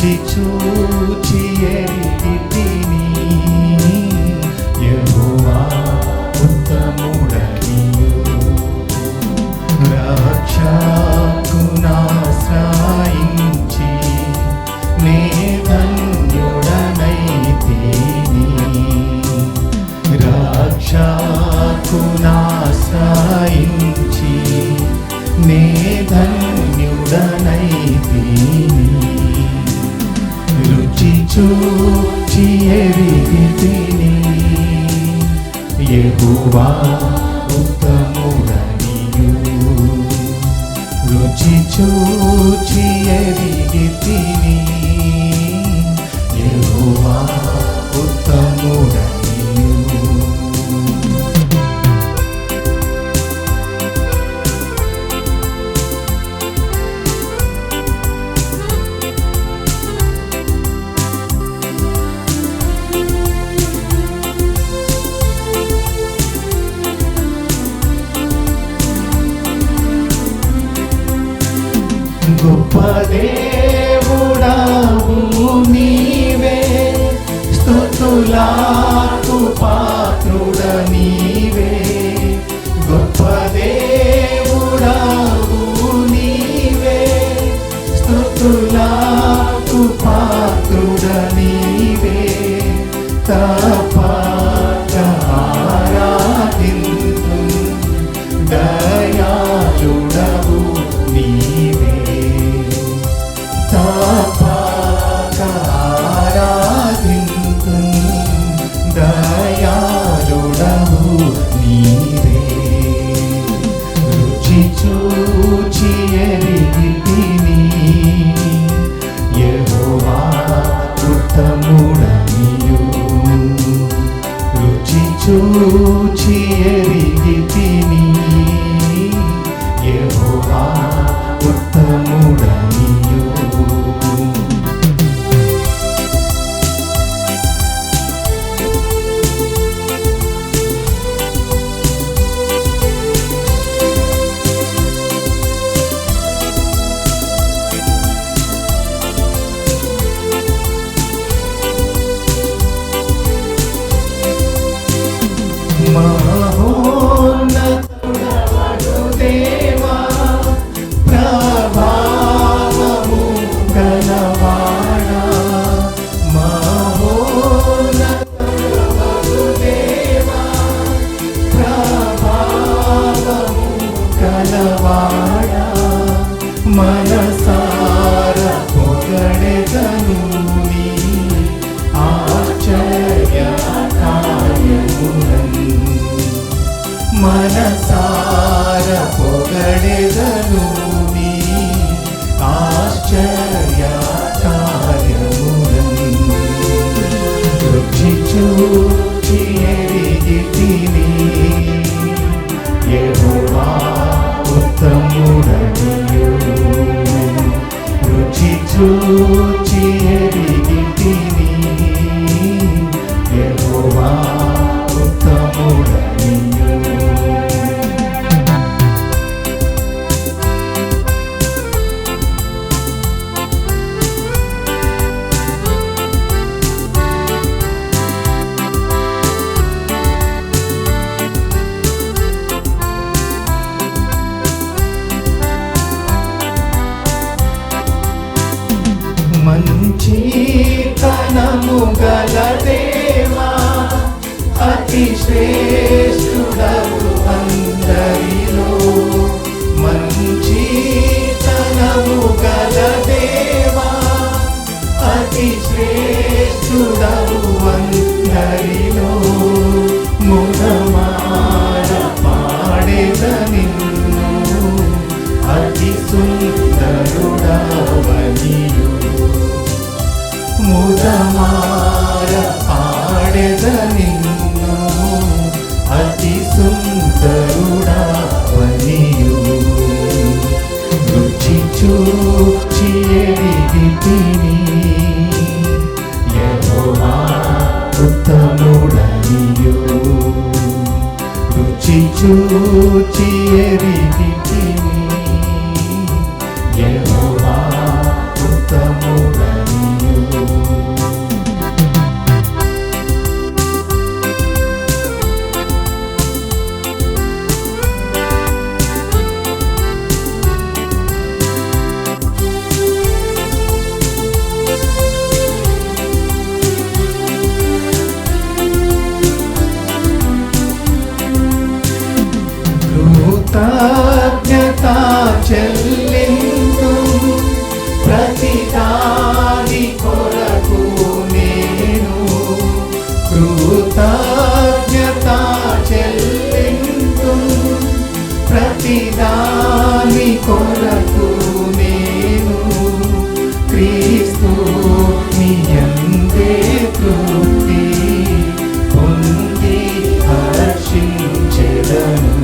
రుచి చూచి ఎరిగితిని యెహోవా ఉత్తముడనియు రక్షకునాశ్రయించి నే ధన్యుడనైతిని రక్షకునాశ్రయించి నే ధన్యుడనైతిని రుచి చూచి ఎరిగితిని యెహోవా ఉత్తముడనియు రుచి చూచి ఎరిగితిని యెహోవా ఉత్తముడనియు గొప్ప దేవుడవు నీవే స్తుతులకు పాత్రుడ నీవే గొప్ప దేవుడవు నీవే స్తుతులకు పాత్రుడ నీవే తపక ఆరాధింతు దయాళుడవు నీవే తపక ఆరాధింతు దయాళుడవు నీవే రుచి చూచి ఎరిగితిని యెహోవా ఉత్తముడనియు రుచి చూచి ఎరిగితిని యెహోవా ఉత్తముడనియు మహోన్నతుడవగు దేవా ప్రభావము గలవాడా మహోన్నతుడవగు దేవా ప్రభావము గలవాడా మనసార పొగడెదను నీ ఆశ్చర్య కార్యములను మనసార పొగడెదను నీ ఆశ్చర్య కార్యములను రుచి చూచి ఎరిగితిని యెహోవా ఉత్తముడనియు రుచి చూచి ఎరిగితిని యెహోవా ఉత్తముడనియు మంచితనము గల దేవా అతి శ్రేష్ఠుడవు అందరిలో మంచితనము గల దేవా అతి శ్రేష్ఠుడవు అందరిలో ముదమార పాడెద నిన్ను అతి సుందరుడవనియు ముదమార పాడెద నిన్ను అతి సుందరుడవనియు రుచి చూచి ఎరిగితిని యెహోవా ఉత్తముడనియు రుచి చూచి ఎరిగితిని యెహోవా ఉత్తముడనియు ప్రతిదాని కొరకు నేను కృతజ్ఞత చెల్లింతు. ప్రతిదాని కొరకు నేను క్రీస్తు యందే తృప్తి పొంది హర్షించెదను.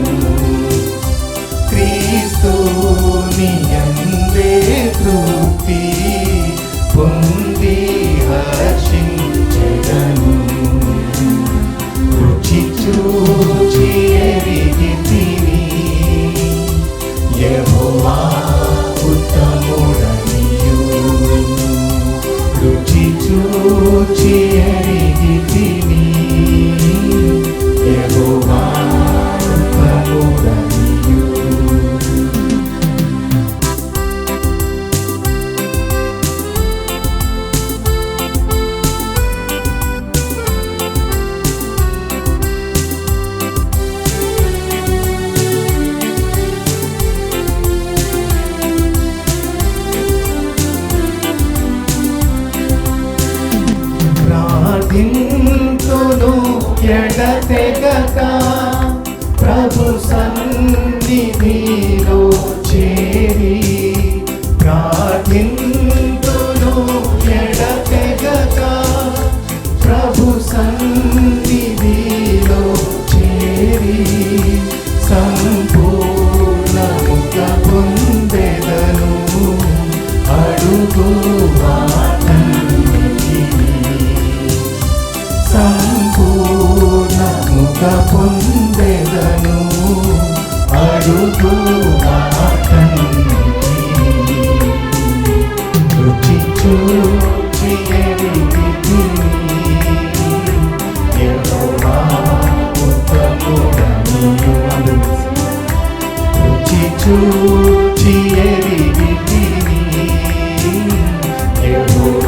క్రీస్తు యందే తృప్తి పొంది హర్షించెదను. రుచి చూచి ఎరిగితిని యెహోవా ఉత్తముడనియు. రుచి చూచి ఎరిగితిని యెహోవా ఉత్తముడనియు. ప్రార్థింతును ఎడతెగక ప్రభు సన్నిధిలో చేరి. ప్రార్థింతును ఎడతెగక ప్రభు సన్నిధిలో చేరి. సంపూర్ణముగా పొందెదను అడుగు సంపూర్ణముగా పొందెదను అడుగు రుచి చూచి ఎరిగితిని యెహోవా ఉత్తముడనియు. రుచి చూచి ఎరిగితిని యెహోవా